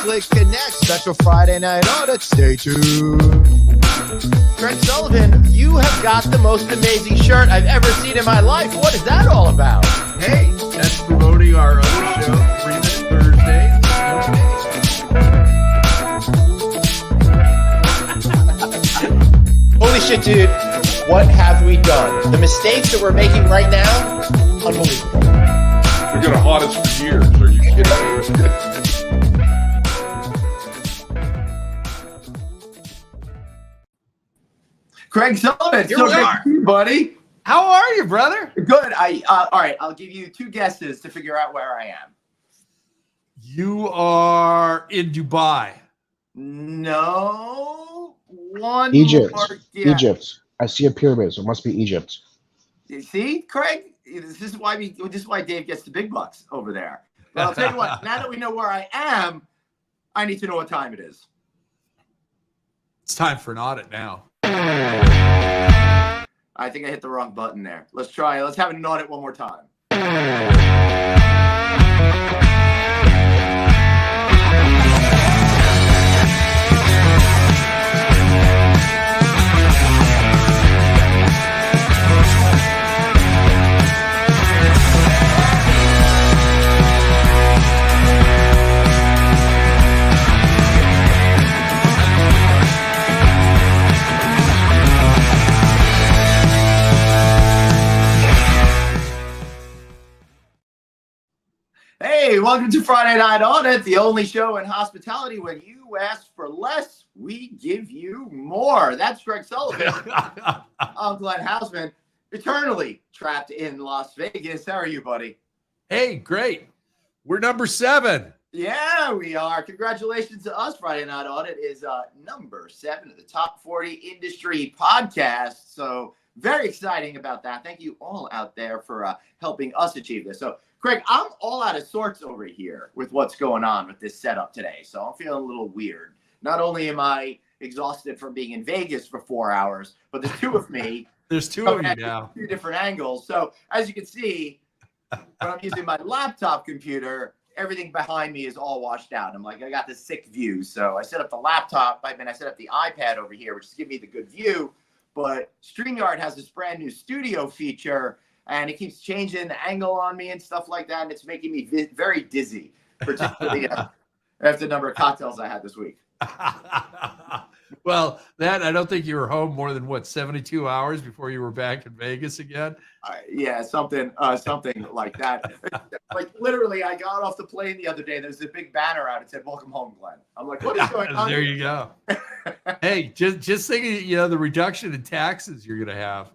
Click Connect, special Friday night audit. Stay tuned. Craig Sullivan, you have got the most amazing shirt I've ever seen in my life. What is that all about? Hey, that's promoting our other show, 3 Minute Thursday. Holy shit, dude. What have we done? The mistakes that we're making right now, unbelievable. We're going to haunt us for years. Are you kidding? Craig Sullivan, Here we are, buddy. How are you, brother? Good. All right. I'll give you 2 guesses to figure out where I am. You are in Dubai. No. One Egypt. more guess. Egypt. I see a pyramid, so it must be Egypt. You see, Craig? This is why Dave gets the big bucks over there. But I'll tell you what. Now that we know where I am, I need to know what time it is. It's time for an audit now. I think I hit the wrong button there. Let's try. Let's have an audit one more time. Hey, welcome to Friday Night Audit, the only show in hospitality when you ask for less, we give you more. That's Craig Sullivan. I'm Glenn Hausman, eternally trapped in Las Vegas. How are you, buddy? Hey, great. We're number 7. Yeah, we are. Congratulations to us. Friday Night Audit is number 7 of the top 40 industry podcasts. So very exciting about that. Thank you all out there for helping us achieve this. So Craig, I'm all out of sorts over here with what's going on with this setup today. So I'm feeling a little weird. Not only am I exhausted from being in Vegas for 4 hours, but there's 2 of me. There's 2 of you now. 2 different angles. So as you can see, when I'm using my laptop computer, everything behind me is all washed out. I'm like, I got this sick view. So I set up the laptop. I set up the iPad over here, which is giving me the good view. But StreamYard has this brand new studio feature, and it keeps changing the angle on me and stuff like that. And it's making me very dizzy, particularly after the number of cocktails I had this week. Well, I don't think you were home more than 72 hours before you were back in Vegas again. Yeah, something like that. Like literally, I got off the plane the other day. There's a big banner out. It said, "Welcome home, Glenn." I'm like, what is going on? There you go. Hey, just thinking, the reduction in taxes you're going to have.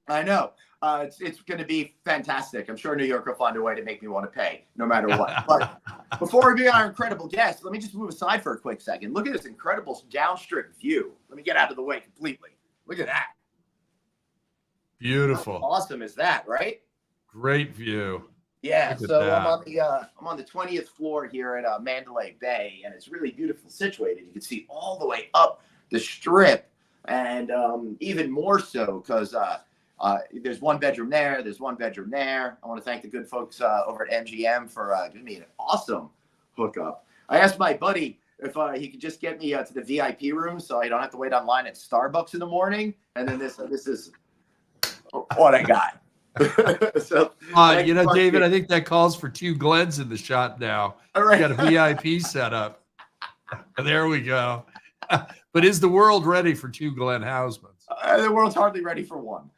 I know. It's going to be fantastic. I'm sure New York will find a way to make me want to pay no matter what. But before we begin our incredible guest, let me just move aside for a quick second. Look at this incredible downstrip view. Let me get out of the way completely. Look at that. Beautiful. How awesome is that, right? Great view. Yeah, so I'm on the 20th floor here at Mandalay Bay, and it's really beautiful situated. You can see all the way up the strip, and even more so because there's 1 bedroom there. There's 1 bedroom there. I want to thank the good folks over at MGM for giving me an awesome hookup. I asked my buddy if he could just get me to the VIP room so I don't have to wait online at Starbucks in the morning. And then this is what I got. So, David, I think that calls for 2 Glens in the shot now. All right. You got a VIP set up. There we go. But is the world ready for 2 Glenn Hausmans? The world's hardly ready for 1.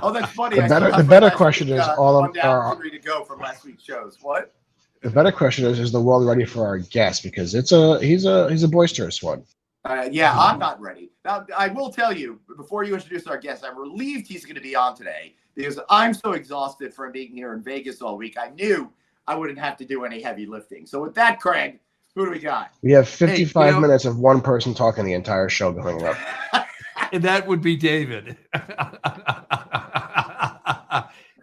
Oh, that's funny. The better question is all of our 3 to go from last week's shows. What? The better question is the world ready for our guest? Because he's a boisterous one. Yeah, I'm not ready. Now, I will tell you, before you introduce our guest, I'm relieved he's going to be on today because I'm so exhausted from being here in Vegas all week. I knew I wouldn't have to do any heavy lifting. So with that, Craig, who do we got? We have 55 minutes of one person talking the entire show going up. And that would be David.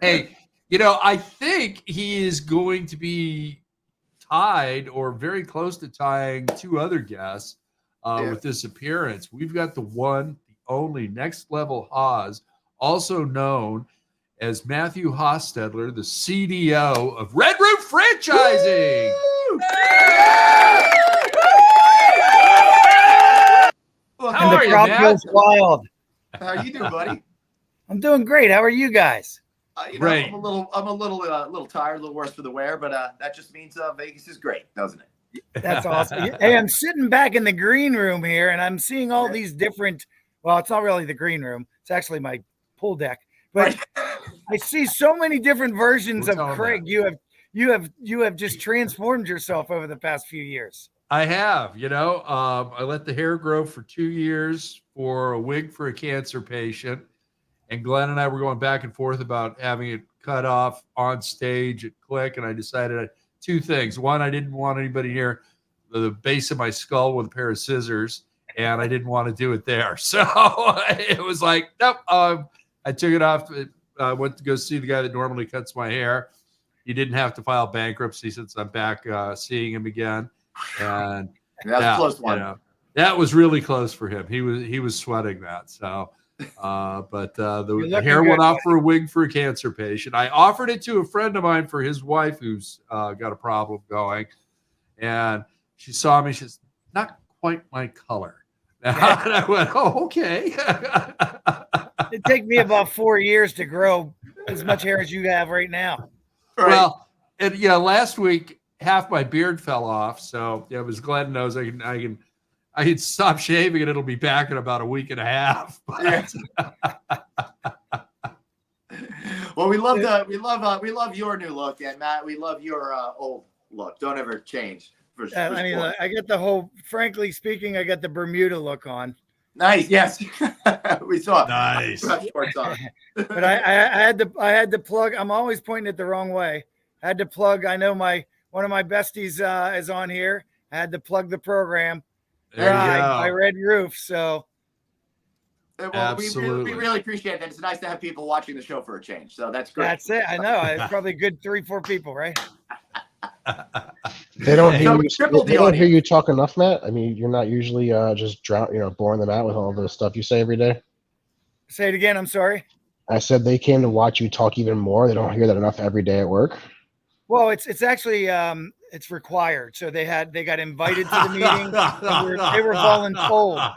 Hey, I think he is going to be tied or very close to tying 2 other guests with this appearance. We've got the one, the only Next Level Haas, also known as Matthew Hostetler, the CDO of Red Roof Franchising. Well, How are you, crowd Matt? goes wild. How you doing, buddy? I'm doing great. How are you guys? Great. I'm a little tired, a little worse for the wear, but that just means Vegas is great, doesn't it? That's awesome. Hey, I'm sitting back in the green room here, and I'm seeing all these different. Well, it's not really the green room. It's actually my pool deck. But I see so many different versions of Craig. You have just transformed yourself over the past few years. I have, I let the hair grow for 2 years for a wig for a cancer patient. And Glenn and I were going back and forth about having it cut off on stage at Click. And I decided 2 things. One, I didn't want anybody near the base of my skull with a pair of scissors. And I didn't want to do it there. So it was like, nope. I took it off. I went to go see the guy that normally cuts my hair. He didn't have to file bankruptcy since I'm back seeing him again. And That's a close one. That was really close for him. He was sweating that. So, but the hair went off for a wig for a cancer patient. I offered it to a friend of mine for his wife who's got a problem going, and she saw me. She's not quite my color. And I went, oh, okay. It take me about 4 years to grow as much hair as you have right now. Right. Well, and last week half my beard fell off. So as Glenn knows, I can stop shaving and it'll be back in about a week and a half. But, well, we love your new look, and Matt, we love your old look. Don't ever change. I get the whole. Frankly speaking, I got the Bermuda look on. Nice, yes, we saw. Nice. But I had to plug. I'm always pointing it the wrong way. I had to plug. I know one of my besties is on here. I had to plug the program. My Red Roof. So. Well, absolutely. we really appreciate that. It's nice to have people watching the show for a change. So that's great. That's it. I know. It's probably a good 3-4 people, right? They don't hear you talk enough, Matt. I mean, you're not usually just boring them out with all the stuff you say every day. Say it again. I'm sorry. I said they came to watch you talk even more. They don't hear that enough every day at work. Well, it's actually it's required. So they got invited to the meeting. They were voluntold.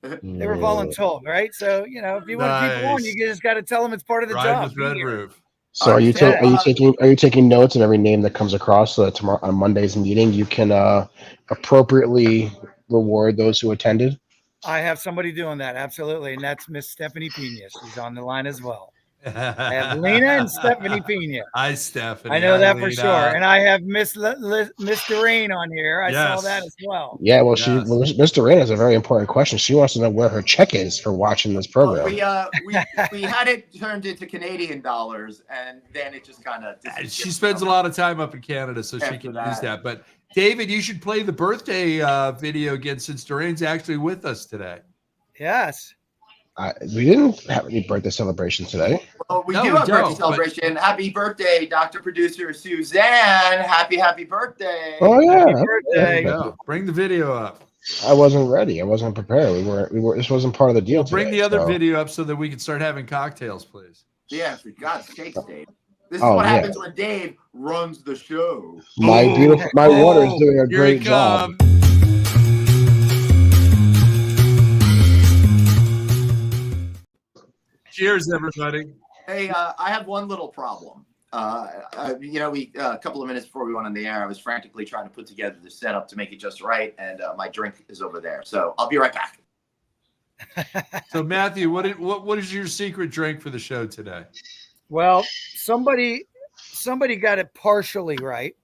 They were voluntold, right? So if you want people on, you just got to tell them it's part of the job. With Red Roof. So are you taking notes of every name that comes across so that tomorrow on Monday's meeting you can appropriately reward those who attended? I have somebody doing that, absolutely, and that's Miss Stephanie Pena. She's on the line as well. I have Lena and Stephanie Pena. Hi, Stephanie. I know that for sure. And I have Miss Rain on here. I saw that as well. Yeah, well, Mr. Rain has a very important question. She wants to know where her check is for watching this program. We had it turned into Canadian dollars, and then it just kind of. She spends a lot of time up in Canada, so she can use that. But David, you should play the birthday video again, since Doreen's actually with us today. Yes. We didn't have any birthday celebration today. Well, we do have a birthday celebration. Happy birthday, Dr. Producer Suzanne. Happy birthday. Oh, yeah. Happy birthday. Bring the video up. I wasn't ready. I wasn't prepared. We were. This wasn't part of the deal today. Bring the other video up so that we can start having cocktails, please. Yes, for God's sakes, Dave. This is what happens when Dave runs the show. My water is doing a great job. Cheers, everybody. Hey, I have one little problem. We a couple of minutes before we went on the air, I was frantically trying to put together the setup to make it just right, and my drink is over there. So I'll be right back. So Matthew, what is your secret drink for the show today? Well, somebody got it partially right.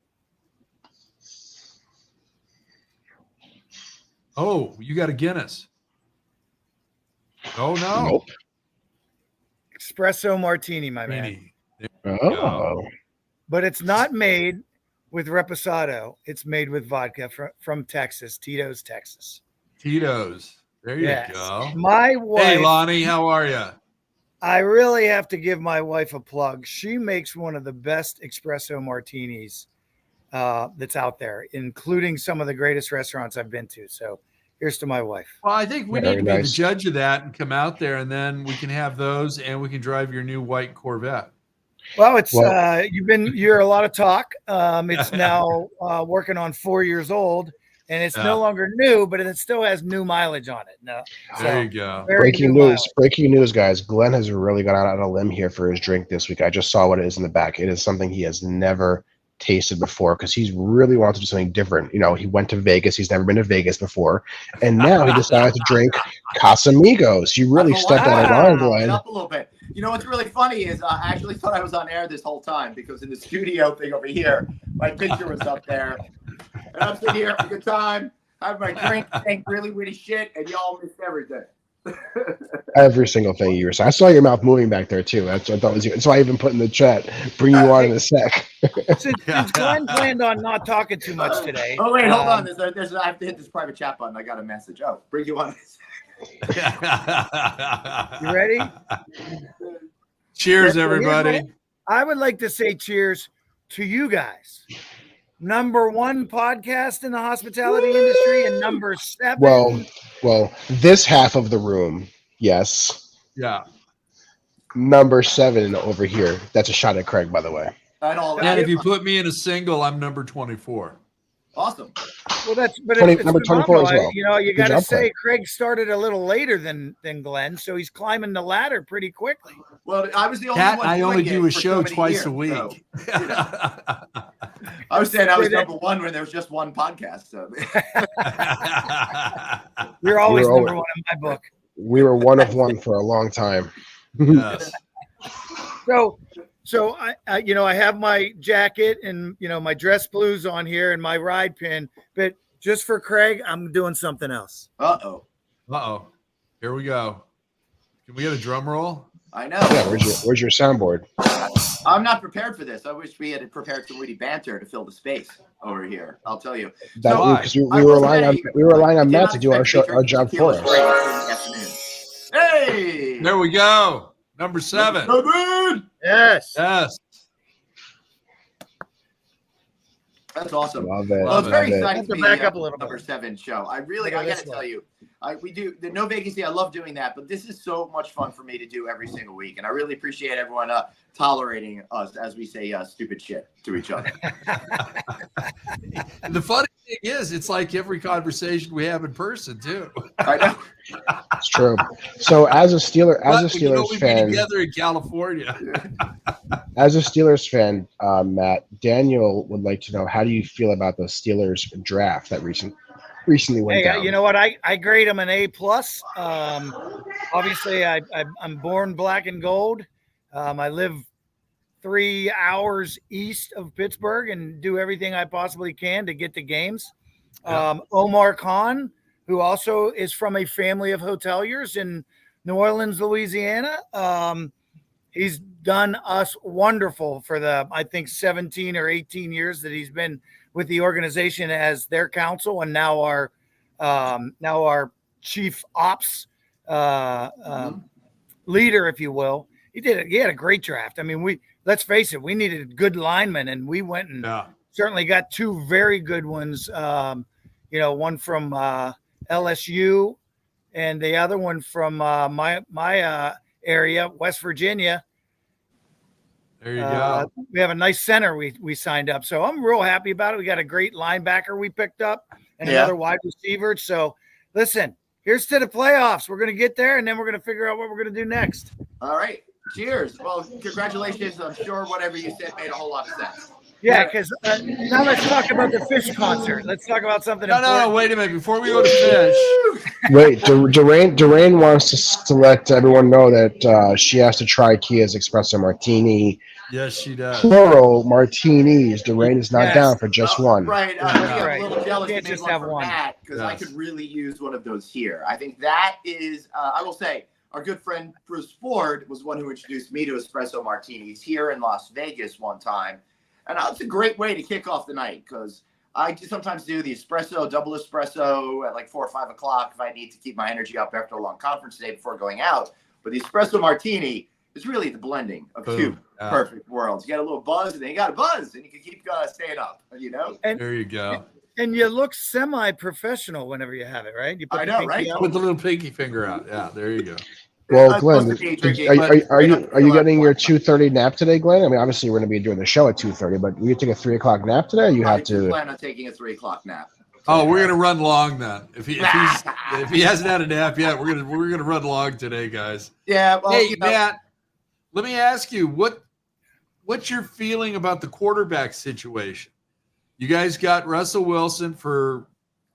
Oh, you got a Guinness. Oh no. Nope. Espresso martini, my man. Oh. But it's not made with reposado. It's made with vodka from Texas, Tito's, Texas. Tito's. There you go. My wife. Hey, Lonnie, how are you? I really have to give my wife a plug. She makes one of the best espresso martinis that's out there, including some of the greatest restaurants I've been to. So here's to my wife. Well, I think we need to be the judge of that and come out there, and then we can have those, and we can drive your new white Corvette. Well, it's you're a lot of talk. It's now working on 4 years old, and it's no longer new, but it still has new mileage on it. No, there you go. Breaking news, guys. Glenn has really gone out on a limb here for his drink this week. I just saw what it is in the back. It is something he has never tasted before because he's really wanted to do something different. You know, he went to Vegas. He's never been to Vegas before, and now he decided to drink Casamigos. You really stepped out of line, Glenn. Up a little bit. You know what's really funny is I actually thought I was on air this whole time because in the studio thing over here, my picture was up there, and I'm sitting here having a good time, having my drink, saying really witty shit, and y'all missed everything. Every single thing you were saying. I saw your mouth moving back there too. That's what I thought was you. So I even put in the chat, bring you on in a sec. Since Glenn planned on not talking too much today. Oh wait, hold on. I have to hit this private chat button. I got a message. Oh, bring you on. You ready? Cheers, everybody. I would like to say cheers to you guys. Number 1 podcast in the hospitality industry and number 7. Well, this half of the room, yes. Yeah. Number 7 over here. That's a shot at Craig, by the way. I know. And if you put me in a single, I'm number 24. Awesome. Well, that's but 20, it's number 24 as well. You know, you got to say Craig. Craig started a little later than Glenn, so he's climbing the ladder pretty quickly. Well, I was the only Cat, one. I only do a for show so many twice years, a week. So, you know. I was saying I was number 1 when there was just one podcast. So. You're always number 1 in my book. We were one of one for a long time. Yes. So I you know, I have my jacket and, you know, my dress blues on here and my ride pin, but just for Craig, I'm doing something else. Uh-oh. Here we go. Can we get a drum roll? I know. Yeah, where's your soundboard? I'm not prepared for this. I wish we had prepared some witty banter to fill the space over here. I'll tell you. Because we were relying on Matt to do our job for us. Hey! There we go. Number 7. Yes. That's awesome. Love it. Well, it's very exciting to be back up a little number bit. 7 show. I got to tell you, we do the No Vacancy. I love doing that, but this is so much fun for me to do every single week, and I really appreciate everyone tolerating us as we say stupid shit to each other. The funny thing is, it's like every conversation we have in person too. I know. It's true. So as a Steelers we've fan, been together in California. As a Steelers fan, Matt, Daniel would like to know, how do you feel about the Steelers draft that recently went down? You know what? I grade them an A+. Obviously, I'm born black and gold. I live 3 hours east of Pittsburgh and do everything I possibly can to get to games. Omar Khan, who also is from a family of hoteliers in New Orleans, Louisiana. He's done us wonderful for the, I think, 17 or 18 years that he's been with the organization as their counsel, and now our chief ops leader, if you will. He had a great draft. I mean, let's face it, we needed good linemen, and we went and certainly got 2 very good ones. One from LSU, and the other one from my area, West Virginia. There you go. We have a nice center we signed up, so I'm real happy about it. We got a great linebacker we picked up and another wide receiver. So listen, here's to the playoffs. We're going to get there, and then we're going to figure out what we're going to do next. All right. Cheers. Well, congratulations. I'm sure whatever you said made a whole lot of sense. Yeah, because now let's talk about the fish concert. Let's talk about something important. No, wait a minute. Before we go to fish. Wait, Doreen wants to let everyone know that she has to try Kia's Espresso Martini. Yes, she does. Plural martinis. Doreen is not down for just one. Right. I'm a little jealous. Can't just have one. Because I could really use one of those here. I think that is, I will say, our good friend Bruce Ford was one who introduced me to espresso martinis here in Las Vegas one time. And it's a great way to kick off the night because I sometimes do the espresso, double espresso at like 4 or 5 o'clock if I need to keep my energy up after a long conference day before going out. But the espresso martini is really the blending of 2 perfect worlds. You got a little buzz, and then you got a buzz, and you can keep staying up, you know? And there you go. And you look semi-professional whenever you have it, right? You put I know, right? Put the little pinky finger out. Yeah, there you go. Well, I'm Glenn, supposed to be drinking, are but you getting your 2:30 nap today, Glenn? I mean, obviously we're going to be doing the show at 2:30, but will you take a 3 o'clock nap today? Or you I have do to. plan on taking a 3 o'clock nap. Oh, we're gonna run long then. If he hasn't had a nap yet, we're gonna run long today, guys. Yeah. Well, Hey, Matt, let me ask you what's your feeling about the quarterback situation? You guys got Russell Wilson for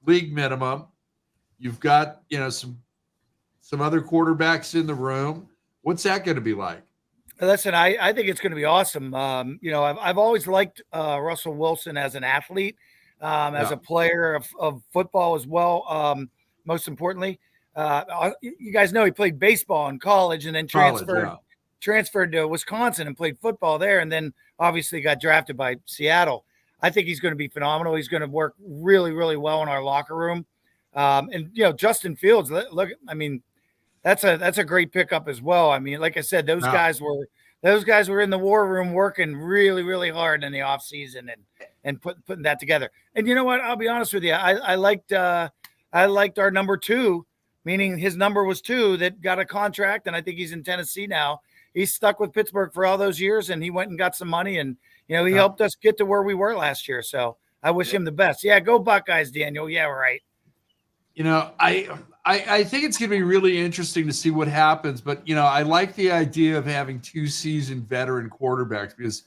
league minimum. You've got some other quarterbacks in the room. What's that going to be like? Listen, I think it's going to be awesome. I've always liked Russell Wilson as an athlete, as a player of football as well. Most importantly, you guys know he played baseball in college and then transferred to Wisconsin and played football there, and then obviously got drafted by Seattle. I think he's going to be phenomenal. He's going to work really, really well in our locker room. And Justin Fields, look, I mean, that's a great pickup as well. I mean, like I said, those guys were in the war room working really, really hard in the off season and putting that together. And you know what? I'll be honest with you. I liked our number 2, meaning his number was 2, that got a contract, and I think he's in Tennessee now. He's stuck with Pittsburgh for all those years, and he went and got some money, and he helped us get to where we were last year. So I wish him the best. Yeah, go Buckeyes, Daniel. Yeah, right. I think it's going to be really interesting to see what happens. But, I like the idea of having 2 seasoned veteran quarterbacks, because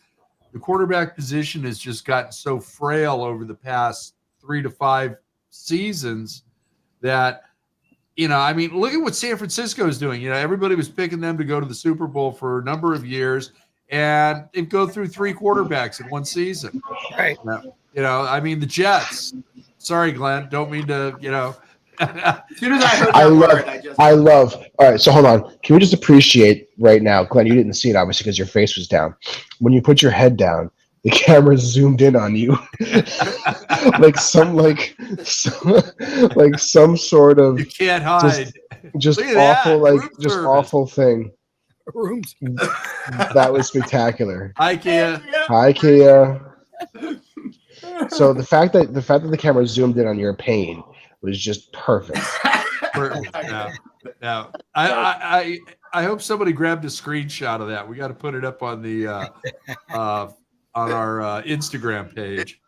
the quarterback position has just gotten so frail over the past 3 to 5 seasons that, I mean, look at what San Francisco is doing. Everybody was picking them to go to the Super Bowl for a number of years, and they go through 3 quarterbacks in one season. Right. I mean, the Jets. Sorry, Glenn. Don't mean to, As soon as I heard that word, I love. All right, so hold on. Can we just appreciate right now, Glenn? You didn't see it obviously because your face was down. When you put your head down, the camera zoomed in on you, like some sort of. You can't hide. Just awful, awful thing. Rooms. That was spectacular. Hi, Kia. Hi, Kia. So the fact that the camera zoomed in on your pain was just perfect. Yeah. I hope somebody grabbed a screenshot of that. We got to put it up on the on our Instagram page.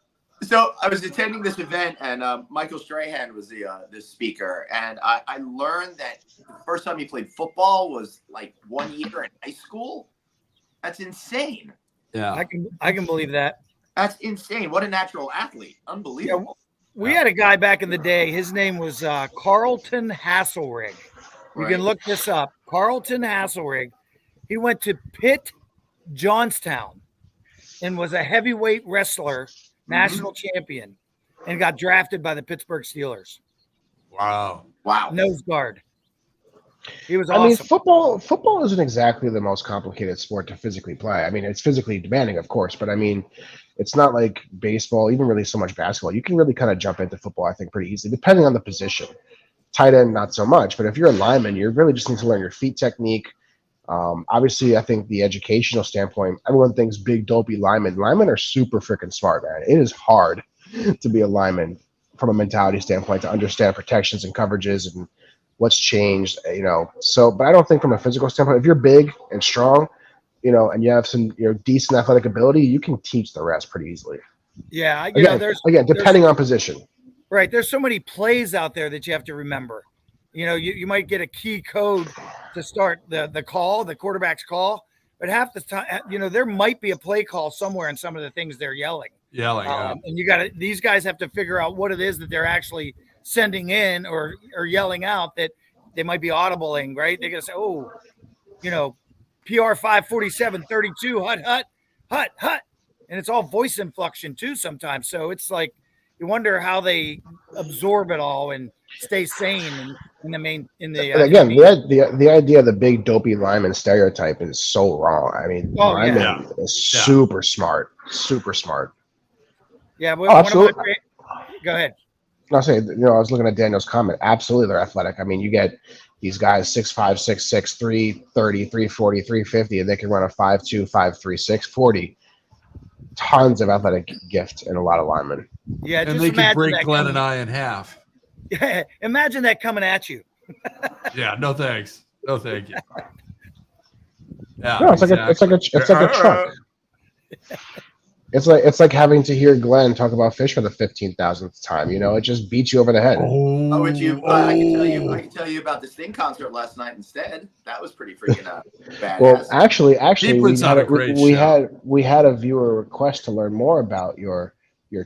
So I was attending this event, and Michael Strahan was the speaker, and I learned that the first time he played football was like 1 year in high school. That's insane. Yeah, I can believe that. That's insane. What a natural athlete. Unbelievable. We had a guy back in the day. His name was Carlton Hasselrig. You can look this up. Carlton Hasselrig. He went to Pitt Johnstown and was a heavyweight wrestler, national champion, and got drafted by the Pittsburgh Steelers. Wow. Nose guard. He was awesome. I mean, football isn't exactly the most complicated sport to physically play. I mean, it's physically demanding, of course, but I mean, it's not like baseball, even really so much basketball. You can really kind of jump into football, I think, pretty easily, depending on the position. Tight end, not so much. But if you're a lineman, you really just need to learn your feet technique. Obviously, I think the educational standpoint, everyone thinks big, dopey linemen. Linemen are super freaking smart, man. It is hard to be a lineman from a mentality standpoint, to understand protections and coverages and what's changed, So, but I don't think from a physical standpoint, if you're big and strong, and you have some, decent athletic ability, you can teach the rest pretty easily. Yeah. Again, depending on position. Right. There's so many plays out there that you have to remember. You might get a key code to start the call, the quarterback's call, but half the time, there might be a play call somewhere in some of the things they're yelling. And these guys have to figure out what it is that they're actually sending in or yelling out, that they might be audibling, right? They're going to say, PR 54732, hut. And it's all voice inflection too sometimes. So it's like, you wonder how they absorb it all and stay sane the idea of the big dopey lineman stereotype is so wrong. I mean, lineman is super smart. Yeah, absolutely. Go ahead. I'll say, I was looking at Daniel's comment. Absolutely, they're athletic. I mean, you get these guys 6'5", 6'6", 330, 340, 350, and they can run a 5'2", 5'3", 640. Tons of athletic gift in a lot of linemen. Yeah, and they can break Glenn and I in half. Yeah, imagine that coming at you. Yeah, no thanks. No, thank you. Yeah, No, it's like a truck. It's like having to hear Glenn talk about fish for the 15,000th time. It just beats you over the head. Oh, would you? I can tell you about the Sting concert last night instead. That was pretty freaking badass. Well, actually, we had a viewer request to learn more about your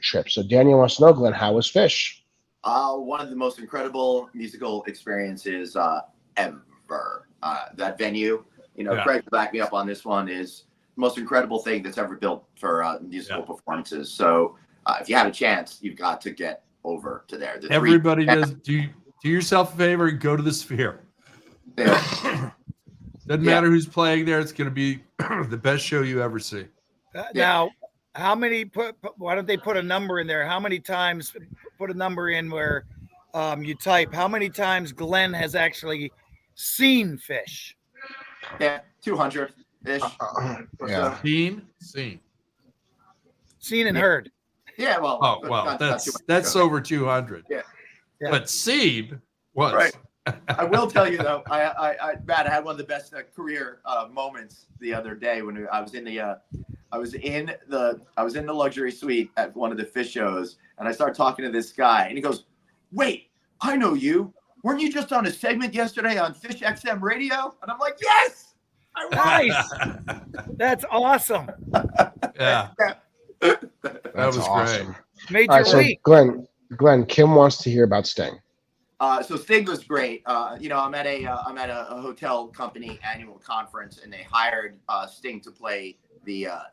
trip. So Daniel wants to know, Glenn, how was Fish? One of the most incredible musical experiences ever. That venue, Craig backed me up on this one, is the most incredible thing that's ever built for musical performances. So if you have a chance, you've got to get over to there. Everybody does. Do yourself a favor and go to the Sphere. Yeah. Doesn't matter who's playing there. It's going to be the best show you ever see. Now, how many why don't they put a number in there? How many times put a number in where you type how many times Glenn has actually seen Fish? Yeah, 200-ish. Yeah. Seen and heard. Yeah, well. That's over 200. Yeah. But seen was. Right. I will tell you though, Matt, I had one of the best career moments the other day when I was in the luxury suite at one of the Fish shows, and I started talking to this guy, and he goes, "Wait, I know you. Weren't you just on a segment yesterday on Fish XM Radio?" And I'm like, "Yes, I was." Nice. That's awesome. Yeah. That was awesome. Great. All right, so Glenn, Kim wants to hear about Sting. So Sting was great. I'm at a hotel company annual conference, and they hired Sting to play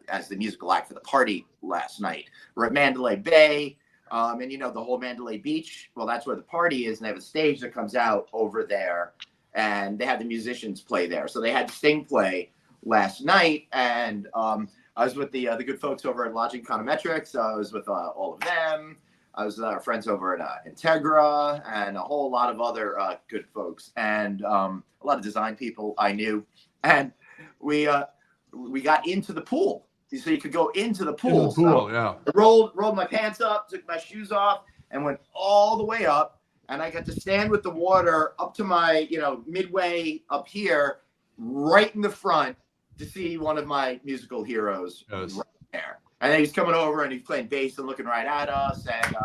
as the musical act for the party last night. We're at Mandalay Bay, and the whole Mandalay Beach. Well, that's where the party is, and they have a stage that comes out over there, and they had the musicians play there. So they had Sting play last night, and I was with the good folks over at Lodging Econometrics. I was with all of them. I was with our friends over at Integra and a whole lot of other good folks, and a lot of design people I knew. And we got into the pool, so you could go into the pool. I rolled my pants up, took my shoes off, and went all the way up. And I got to stand with the water up to my midway up here, right in the front, to see one of my musical heroes right there. And then he's coming over and he's playing bass and looking right at us. And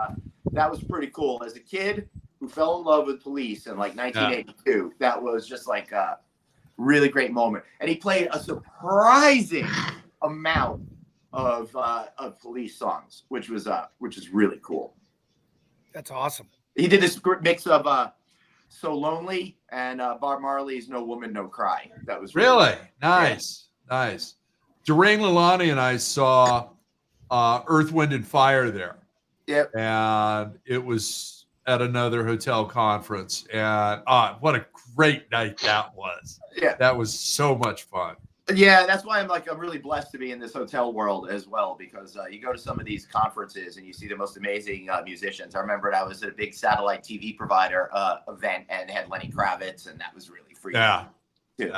that was pretty cool. As a kid who fell in love with Police in like 1982, that was just like a really great moment. And he played a surprising amount of Police songs, which is really cool. That's awesome. He did this mix of So Lonely and Bob Marley's No Woman, No Cry. That was really nice. Nice. Durang Lalani and I saw Earth, Wind, and Fire there. Yep. And it was at another hotel conference. And what a great night that was. Yeah. That was so much fun. Yeah, that's why I'm really blessed to be in this hotel world as well, because you go to some of these conferences and you see the most amazing musicians. I remember I was at a big satellite TV provider event, and they had Lenny Kravitz, and that was really freaking too,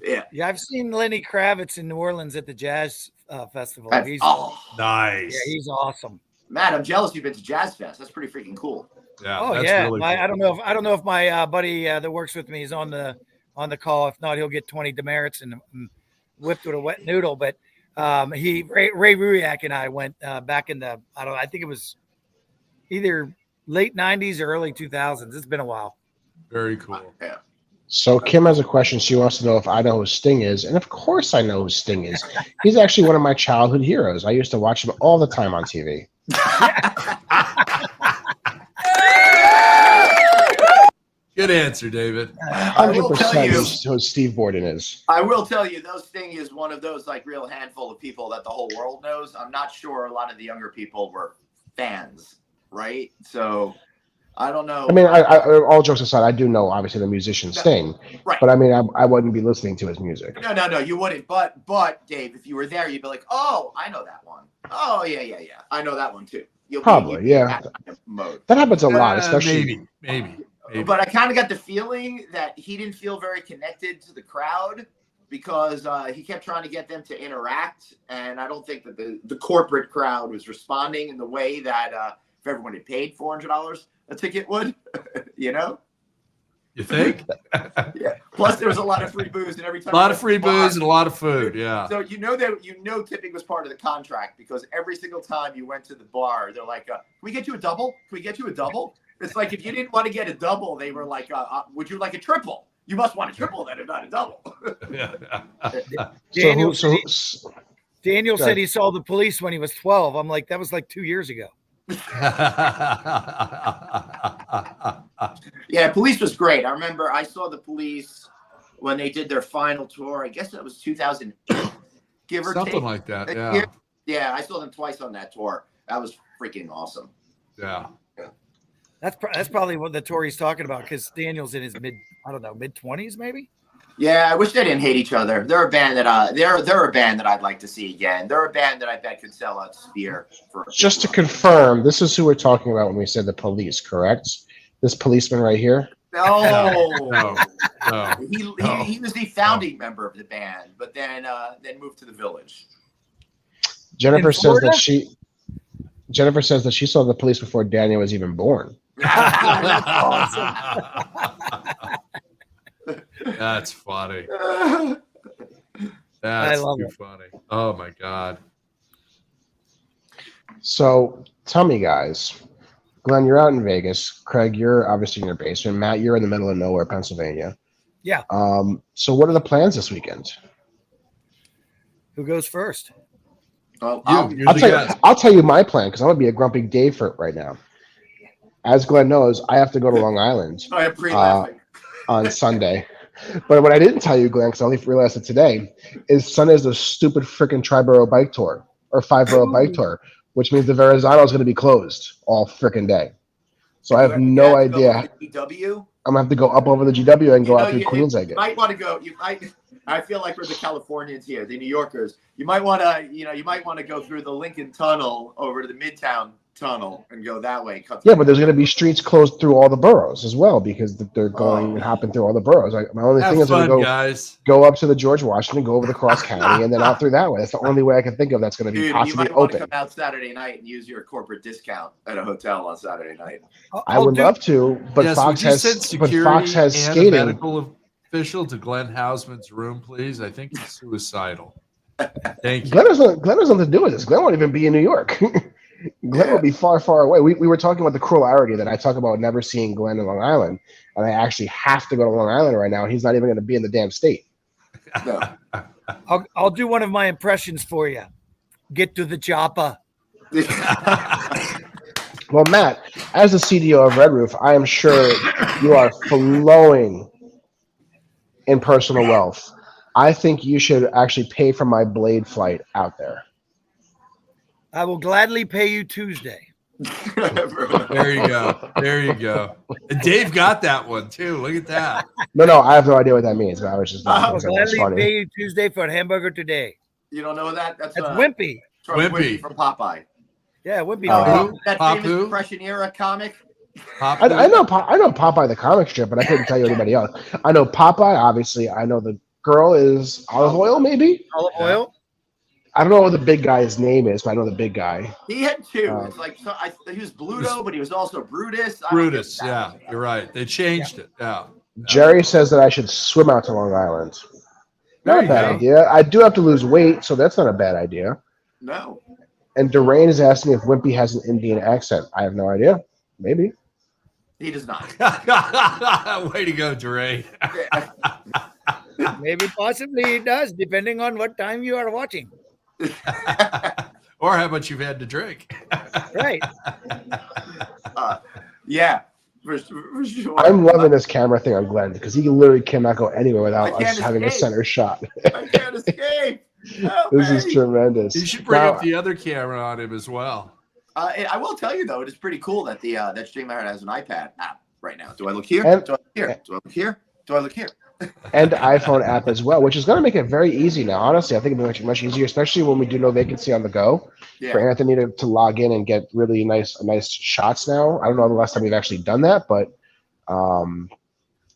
Yeah, I've seen Lenny Kravitz in New Orleans at the Jazz Festival. Nice. Yeah, he's awesome. Matt, I'm jealous you've been to Jazz Fest. That's pretty freaking cool. Yeah. Oh yeah. Really cool. I don't know if my buddy that works with me is on the call. If not, he'll get 20 demerits and whipped with a wet noodle. But Ray Ruyak and I went back in I think it was either late 90s or early 2000s. It's been a while. Very cool. Yeah. So Kim has a question. She wants to know if I know who Sting is. And of course I know who Sting is. He's actually one of my childhood heroes. I used to watch him all the time on TV. Good answer, David. 100% who Steve Borden is. I will tell you, Sting is one of those like real handful of people that the whole world knows. I'm not sure a lot of the younger people were fans, right? So I don't know. I mean, I all jokes aside, I do know obviously the musician Sting, right? But I mean, I wouldn't be listening to his music. No, you wouldn't. But Dave, if you were there, you'd be like, oh, I know that one. Oh yeah, I know that one too. You'll be yeah. That happens a lot, especially maybe. But I kind of got the feeling that he didn't feel very connected to the crowd because he kept trying to get them to interact, and I don't think that the corporate crowd was responding in the way that if everyone had paid $400 a ticket would, Yeah, You think? Yeah. Plus, there was a lot of free booze, and every time A lot of free booze and a lot of food. Yeah. So tipping was part of the contract because every single time you went to the bar, they're like, "Can we get you a double? Can we get you a double?" It's like if you didn't want to get a double, they were like, "Would you like a triple? You must want a triple then, if not a double." Daniel said he saw the police when he was 12. I'm like, that was like 2 years ago. Yeah, police was great. I remember I saw the police when they did their final tour. I guess that was 2008, give or Something take. like that. Yeah. Yeah, I saw them twice on that tour. That was freaking awesome. Yeah. That's probably what the tour he's talking about, because Daniel's in his mid-20s maybe. Yeah, I wish they didn't hate each other. They're a band that they're a band that I'd like to see again. They're a band that I bet could sell out Sphere for. Just to confirm, this is who we're talking about when we said the police, correct? This policeman right here. No. He was the founding member of the band, but then moved to the Village. Jennifer says that she saw the police before Daniel was even born. That's awesome. That's funny. I That's love too it. funny. Oh my God. So tell me, guys. Glenn, you're out in Vegas. Craig, you're obviously in your basement. Matt, you're in the middle of nowhere, Pennsylvania. Yeah. So what are the plans this weekend? Who goes first? Well, I'll tell you my plan, because I'm gonna be a grumpy Dave for it right now. As Glenn knows, I have to go to Long Island I am pre-laughing. On Sunday. But what I didn't tell you, Glenn, because I only realized it today, is Sunday's a stupid freaking tri-borough bike tour or 5-borough bike tour, which means the Verrazano is going to be closed all freaking day. So I have no idea. GW? I'm gonna have to go up over the GW and go out through Queens. I guess. You might want to go. I feel like we're the Californians here, the New Yorkers. You might want to go through the Lincoln Tunnel over to the Midtown Tunnel and go that way. Yeah, but there's going to be streets closed through all the boroughs as well, because they're going and hopping through all the boroughs. My only thing is going to go up to the George Washington, go over the Cross County, and then out through that way. That's the only way I can think of that's going to be possibly you might open. Want to come out Saturday night and use your corporate discount at a hotel on Saturday night. I would love to, but Fox has skating. A medical official to Glenn Hausman's room, please. I think he's suicidal. Thank you. Glenn has nothing to do with this. Glenn won't even be in New York. Glenn will be far, far away. We were talking about the cruelty that I talk about never seeing Glenn in Long Island, and I actually have to go to Long Island right now. He's not even going to be in the damn state. No. I'll do one of my impressions for you. Get to the chopper. Well, Matt, as the CDO of Red Roof, I am sure you are flowing in personal wealth. I think you should actually pay for my Blade flight out there. I will gladly pay you Tuesday. There you go. There you go. And Dave got that one too. Look at that. No, I have no idea what that means. But I was just I will gladly pay you Tuesday for a hamburger today. You don't know that? That's Wimpy. Wimpy from Popeye. Yeah, Wimpy. That famous Depression era comic. I know Popeye the comic strip, but I couldn't tell you anybody else. I know Popeye, obviously. I know the girl is Olive Oil, maybe? Olive Oil? I don't know what the big guy's name is, but I know the big guy. He had two. It's like he was Bluto, but he was also Brutus. Brutus, yeah, you're right. They changed it. Yeah. Jerry says that I should swim out to Long Island. Not a bad idea. I do have to lose weight, so that's not a bad idea. No. And Durain is asking if Wimpy has an Indian accent. I have no idea. Maybe. He does not. Way to go, Durain. Maybe possibly he does, depending on what time you are watching. Or how much you've had to drink. Right. Yeah, for sure. I'm loving this camera thing on Glenn because he literally cannot go anywhere without us having a center shot. I can't escape. This is tremendous. You should bring up the other camera on him as well. I will tell you though, it is pretty cool that that Streamliner has an iPad app right now. Do I look here? Do I look here? Do I look here? Do I look here? And iPhone app as well, which is going to make it very easy now. Honestly, I think it'll make it much easier, especially when we do no vacancy on the go. Yeah. For Anthony to log in and get really nice shots now. I don't know the last time we've actually done that, but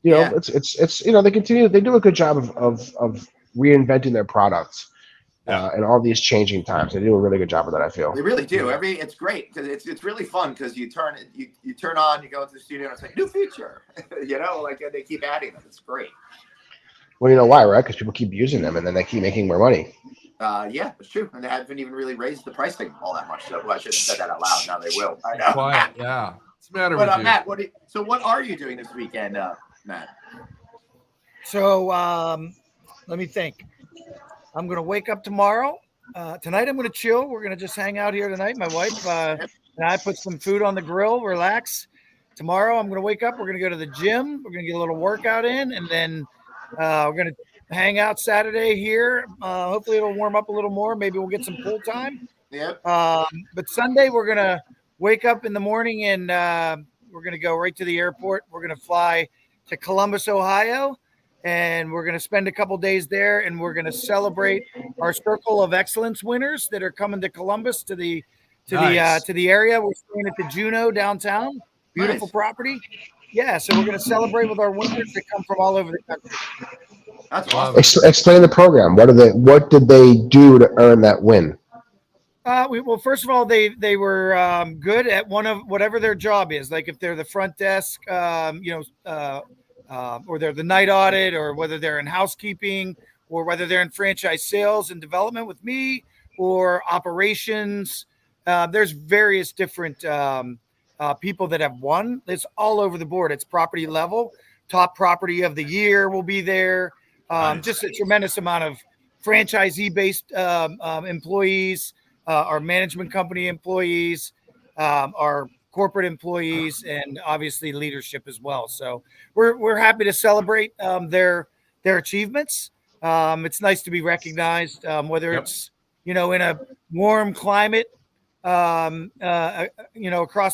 it's they do a good job of reinventing their products. and all these changing times. They do a really good job of that, I feel. They really do. It's great because it's really fun because you turn on, you go into the studio and it's like new feature, like they keep adding them. It's great. Well, you know why, right? Because people keep using them and then they keep making more money. Yeah, it's true. And they haven't even really raised the pricing all that much. So I shouldn't have said that out loud. Now they will. I know. Quiet, yeah. What's the matter But with you? Matt, what are you doing this weekend, Matt? So let me think. I'm going to wake up tomorrow. Tonight I'm going to chill. We're going to just hang out here tonight. My wife and I put some food on the grill, relax. Tomorrow I'm going to wake up. We're going to go to the gym. We're going to get a little workout in, and then we're going to hang out Saturday here. Hopefully it'll warm up a little more. Maybe we'll get some pool time. Yep. But Sunday we're going to wake up in the morning and we're going to go right to the airport. We're going to fly to Columbus, Ohio, and we're going to spend a couple days there, and we're going to celebrate our Circle of Excellence winners that are coming to Columbus to the area. We're staying at the Juno downtown. Beautiful property. Yeah, so we're going to celebrate with our winners that come from all over the country. That's awesome. Explain the program. What did they do to earn that win? Well, first of all, they were good at one of whatever their job is. Like if they're the front desk, or they're the night audit, or whether they're in housekeeping, or whether they're in franchise sales and development with me, or operations. There's various different people that have won. It's all over the board. It's property level. Top property of the year will be there. Just a tremendous amount of franchisee-based employees, our management company employees, our corporate employees, and obviously leadership as well. So we're happy to celebrate their achievements. It's nice to be recognized, whether it's in a warm climate, across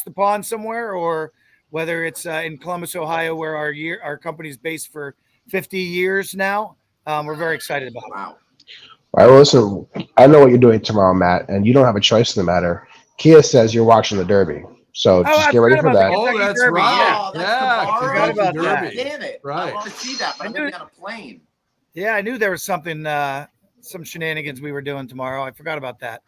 the pond somewhere, or whether it's in Columbus, Ohio, where our company's based for 50 years now. We're very excited about it. Wow. All right, well, listen, I know what you're doing tomorrow, Matt, and you don't have a choice in the matter. Kia says you're watching the Derby, so just get ready for that. Oh, that's Derby, right. Oh, that's tomorrow. Forgot about Derby. Damn it. Right. I want to see that, but I'm going to be on a plane. Yeah, I knew there was something, some shenanigans we were doing tomorrow. I forgot about that.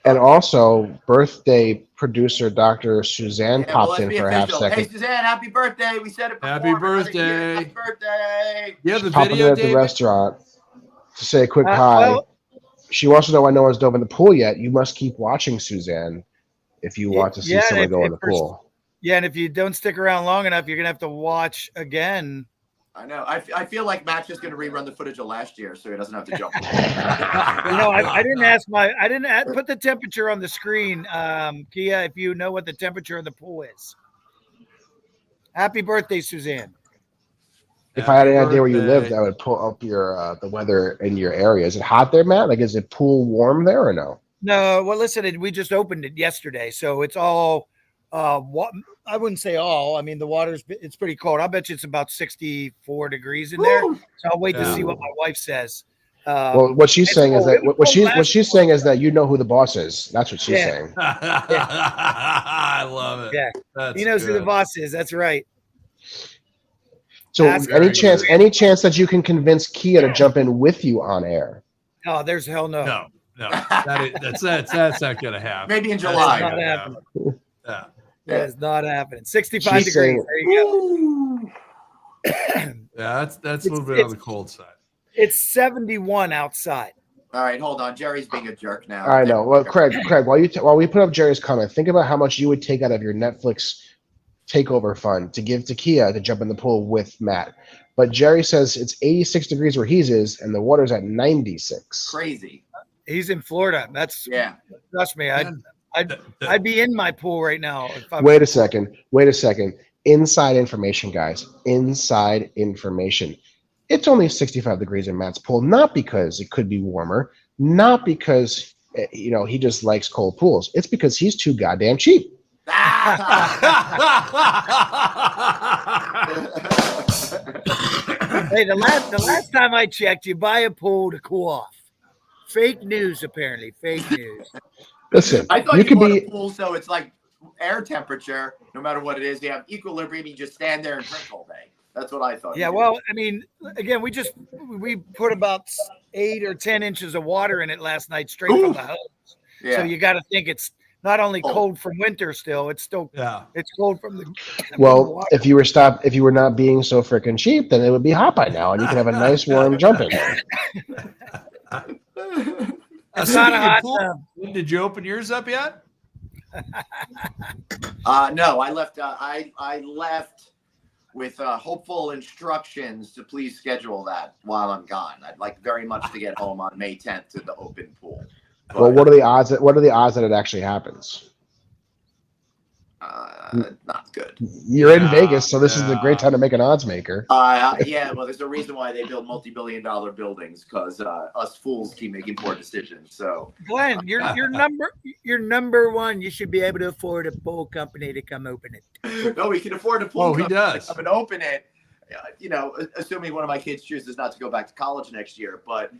And also, birthday producer Dr. Suzanne popped in for a half second. Hey, Suzanne, happy birthday. We said it before. Happy birthday. Happy birthday. Yeah, She's the popping video, in at the David? restaurant to say a quick hi. She wants to know why no one's dove in the pool yet. You must keep watching, Suzanne, if you want to see someone go in the pool. Yeah, and if you don't stick around long enough, you're going to have to watch again. I know. I feel like Matt's just going to rerun the footage of last year, so he doesn't have to jump. I didn't put the temperature on the screen, Kia, if you know what the temperature of the pool is. Happy birthday, Suzanne. If I had any idea where you lived, I would pull up your the weather in your area. Is it hot there, Matt? Like, is it pool warm there or no? No. Well, listen, we just opened it yesterday, so it's all. I wouldn't say all. I mean, the it's pretty cold. I bet you it's about 64 degrees in there. So I'll wait to see what my wife says. Well, what she's saying is that what she's saying is that you know who the boss is. That's what she's saying. I love it. Yeah, he knows who the boss is. That's right. So any chance that you can convince Kia to jump in with you on air? Oh, there's hell no. No. That's not gonna happen. Maybe in July. That's not happening. Yeah. That is not happening. 65 She's degrees. saying, There you go. Yeah, that's a little bit on the cold side. It's 71 outside. All right, hold on. Jerry's being a jerk now. I know. Well, Craig, while we put up Jerry's comment, think about how much you would take out of your Netflix takeover fund to give to Kia to jump in the pool with Matt. But Jerry says it's 86 degrees where he's is, and the water's at 96. Crazy. He's in Florida. Trust me. I'd be in my pool right now. Wait a second. Inside information, guys. Inside information. It's only 65 degrees in Matt's pool, not because it could be warmer, not because he just likes cold pools. It's because he's too goddamn cheap. Hey, the last time I checked, you buy a pool to cool off. Fake news, apparently. Fake news. Listen, I thought you could be a pool, so it's like air temperature, no matter what it is. You have equilibrium. You just stand there and drink all day. That's what I thought. Yeah, well, I mean, again, we put about 8 or 10 inches of water in it last night, straight from the hose. Yeah. So you got to think it's not only cold from winter still, it's still it's cold from the Well, if you were not being so freaking cheap, then it would be hot by now, and you could have a nice warm jump in there. It's not a hot tub. Did you open yours up yet? No, I left. I left with hopeful instructions to please schedule that while I'm gone. I'd like very much to get home on May 10th to the open pool. But, well, what are the odds that it actually happens? Not good. You're in Vegas, so this is a great time to make an odds maker. Yeah, well, there's a reason why they build multi-billion-dollar buildings, because us fools keep making poor decisions. So, Glenn, you're number one. You should be able to afford a pool company to come open it. No, we can afford a pool. Oh, he does. To come and open it. Assuming one of my kids chooses not to go back to college next year, but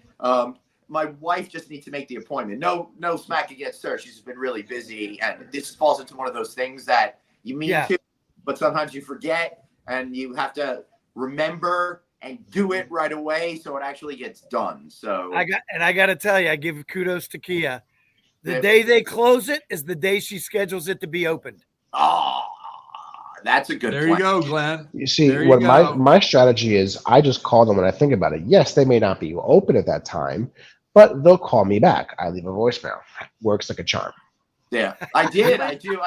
my wife just needs to make the appointment. No smack against her. She's been really busy, and this falls into one of those things that you mean to, but sometimes you forget, and you have to remember and do it right away so it actually gets done. So I got to tell you, I give kudos to Kia. The day they close it is the day she schedules it to be opened. Oh, that's a good There plan. you go, Glenn. You see, what my strategy is, I just call them when I think about it. Yes, they may not be open at that time, but they'll call me back. I leave a voicemail. Works like a charm. Yeah, I did. I did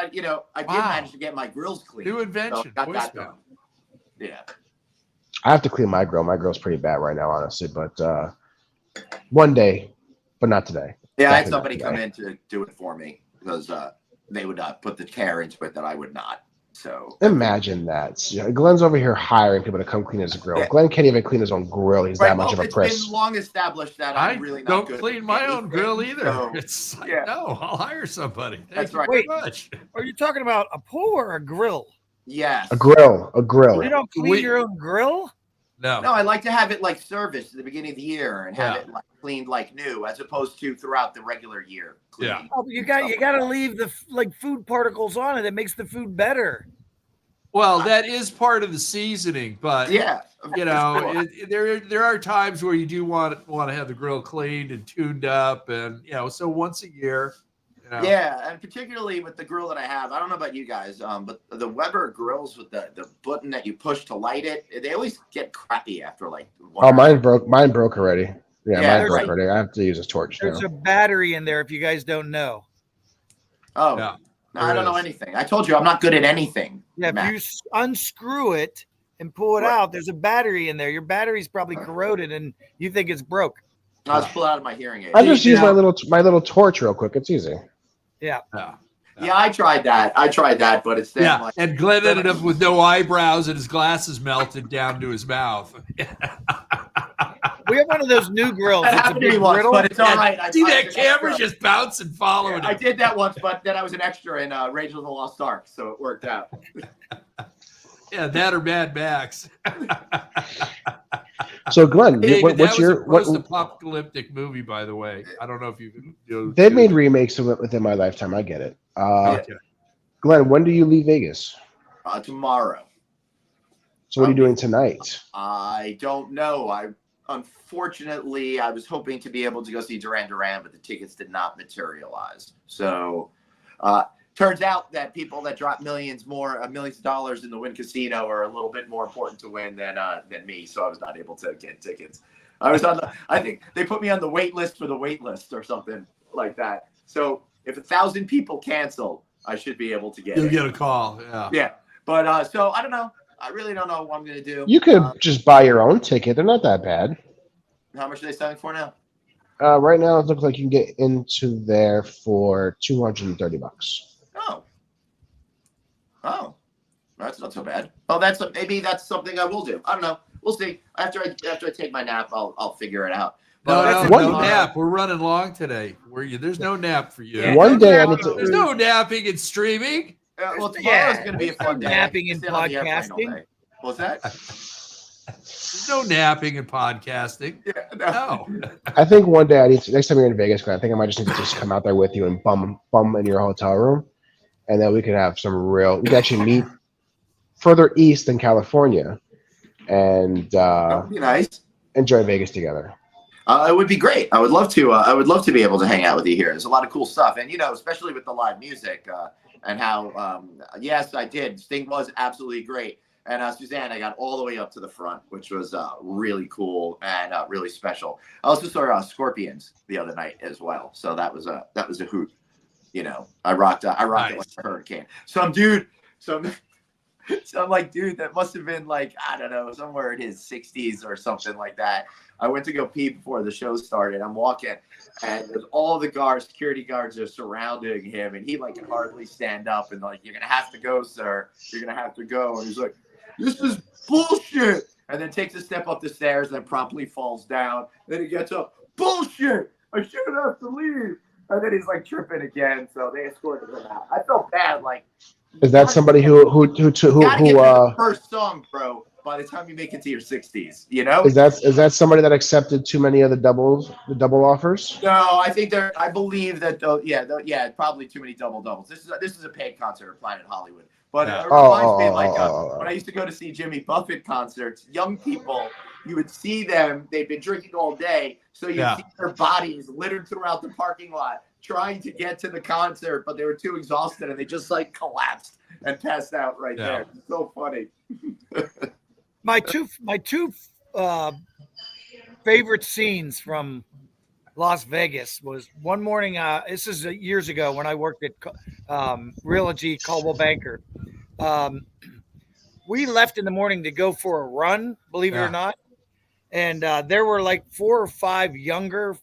manage to get my grills clean. New invention. So got that done. Yeah. I have to clean my grill. My grill's pretty bad right now, honestly. But one day, but not today. Yeah, I had somebody come in to do it for me because they would put the care into it that I would not. So imagine that. Glenn's over here hiring people to come clean his grill. Yeah. Glenn can't even clean his own grill. He's that much of a priss. It's been long established that I'm really not good. I don't clean my own grill either. So, it's like, no, I'll hire somebody. That's right. Wait, are you talking about a pool or a grill? Yes. A grill. You don't clean your own grill? No. No, I like to have it like serviced at the beginning of the year and have it like cleaned like new, as opposed to throughout the regular year. Yeah. Oh, you got to leave the food particles on it. It makes the food better. Well, that is part of the seasoning, but there are times where you do want to have the grill cleaned and tuned up, and so once a year. Yeah, and particularly with the grill that I have, I don't know about you guys, but the Weber grills with the button that you push to light it, they always get crappy after like 1 hour. Mine broke already. Yeah, mine broke already. I have to use a torch. There's a battery in there if you guys don't know. Oh, no, I don't know anything. I told you I'm not good at anything. Yeah, Matt. If you unscrew it and pull it out, there's a battery in there. Your battery's probably corroded and you think it's broke. I'll just pull it out of my hearing aid. I just use my little torch real quick. It's easy. Yeah. Yeah, I tried that, but it's like, and Glenn ended up with no eyebrows and his glasses melted down to his mouth. We have one of those new grills. That happened to me once, but it's all right. See that camera just bouncing, following it. I did that once, but then I was an extra in Rangers of the Lost Ark, so it worked out. Yeah, that or Mad Max. So, Glenn, what's your post-apocalyptic movie? By the way, I don't know if you. They've made remakes of it within my lifetime. I get it. Glenn, when do you leave Vegas? Tomorrow. So, what are you doing tonight? I don't know. Unfortunately, I was hoping to be able to go see Duran Duran, but the tickets did not materialize. So, turns out that people that drop millions of dollars in the Wynn Casino are a little bit more important to win than me. So I was not able to get tickets. I think they put me on the wait list for the wait list or something like that. So if 1,000 people cancel, I should be able to get. You'll get a call. Yeah. Yeah, but so I don't know. I really don't know what I'm going to do. You could just buy your own ticket. They're not that bad. How much are they selling for now? Right now, it looks like you can get into there for $230. Oh, that's not so bad. Oh, maybe that's something I will do. I don't know. We'll see. After I take my nap, I'll figure it out. But no nap. We're running long today. There's no nap for you. Yeah, one day there's no napping and streaming. Well, tomorrow's going to be a fun day. Napping and podcasting. What's that? There's no napping and podcasting. Yeah, no. I think one day next time you're in Vegas, I think I might just need to just come out there with you and bum in your hotel room. And then we could have we could actually meet further east than California and that'd be nice. Enjoy Vegas together. It would be great. I would love to. I would love to be able to hang out with you here. There's a lot of cool stuff, and especially with the live music and how. Yes, I did. Sting was absolutely great, and Suzanne, I got all the way up to the front, which was really cool and really special. I also saw Scorpions the other night as well, so that was a hoot. I rocked it like a hurricane. So I'm like, dude, that must have been like, I don't know, somewhere in his 60s or something like that. I went to go pee before the show started. I'm walking, and there's all the security guards are surrounding him, and he can hardly stand up. And you're gonna have to go, sir. You're gonna have to go. And he's like, this is bullshit. And then takes a step up the stairs, and then promptly falls down. Then he gets up, bullshit. I shouldn't have to leave. And then he's tripping again. So they escorted him out. I felt bad. Is that somebody who the first song, bro? By the time you make it to your 60s, Is that somebody that accepted too many of the double offers? No, I think I believe that probably too many doubles. This is a paid concert at Planet Hollywood. But it reminds me when I used to go to see Jimmy Buffett concerts, young people, you would see them, they'd been drinking all day, so you'd see their bodies littered throughout the parking lot trying to get to the concert, but they were too exhausted and they just collapsed and passed out right there. It's so funny. My two favorite scenes from Las Vegas was one morning. This is years ago when I worked at Realogy Coldwell Banker. We left in the morning to go for a run, believe it or not. And there were 4 or 5 younger,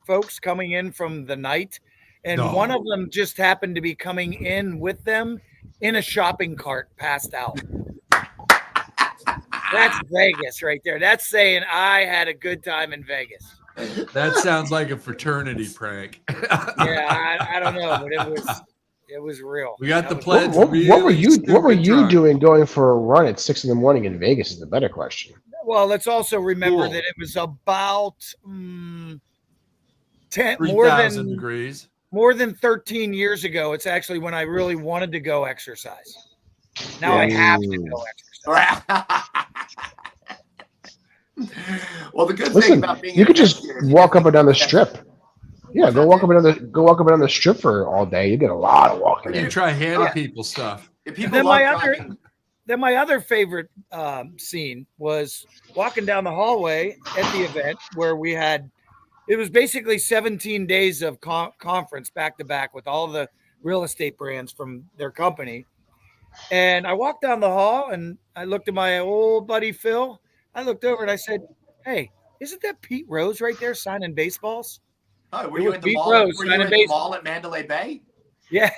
folks coming in from the night. And one of them just happened to be coming in with them in a shopping cart, passed out. That's Vegas right there. That's saying I had a good time in Vegas. That sounds like a fraternity prank. I don't know, but it was real. We got the pledge. What were you doing going for a run at 6 a.m. in Vegas is the better question. Well, let's also remember that it was about 3,000 degrees. More than 13 years ago. It's actually when I really wanted to go exercise. Now I have to go exercise. Well, the good thing about being you could just walk up and down the strip. Yeah, go walk up and down the strip for all day. You get a lot of walking. You try handing people stuff. Then my other favorite scene was walking down the hallway at the event where it was basically 17 days of conference back to back with all the real estate brands from their company. And I walked down the hall and I looked at my old buddy Phil. I looked over and I said, "Hey, isn't that Pete Rose right there signing baseballs?" Oh, were you at the mall? Were you at the mall at Mandalay Bay? Yeah.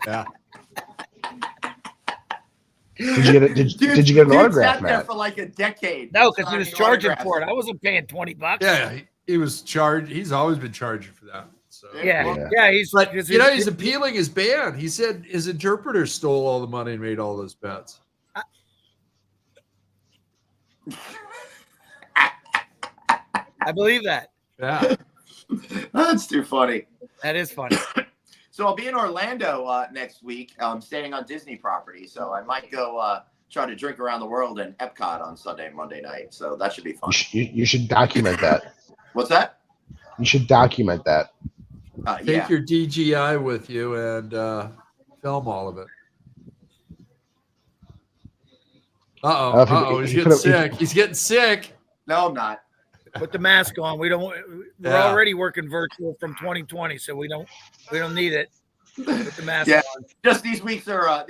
Yeah. Did you get an autograph, sat there Matt? for a decade. No, because he was charging for it. I wasn't paying $20. Yeah, he was charged. He's always been charging for that. So yeah. He's appealing his band. He said his interpreter stole all the money and made all those bets. I believe that. Yeah. That's too funny. That is funny. So I'll be in Orlando next week, staying on Disney property. So I might go try to drink around the world in Epcot on Sunday and Monday night. So that should be fun. You should document that. What's that? You should document that. Take your DJI with you and film all of it. He's getting sick. He's getting sick. No, I'm not. Put the mask on. We're already working virtual from 2020, so we don't need it. Put the mask on. Just these weeks are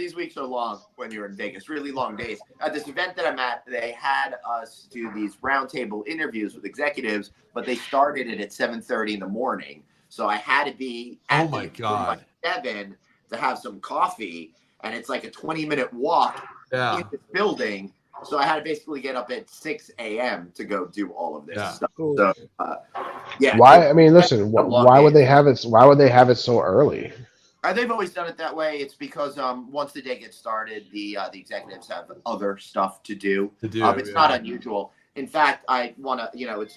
long when you're in Vegas. Really long days. At this event that I'm at, they had us do these roundtable interviews with executives, but they started it at 7:30 in the morning. So I had to be at 7 to have some coffee, and it's like a 20-minute walk in this building. So I had to basically get up at 6 a.m. to go do all of this stuff. Cool. So, why? I mean, listen. Why would they have it? Why would they have it so early? They've always done it that way. It's because once the day gets started, the executives have other stuff to do. It's not unusual. In fact, I want to.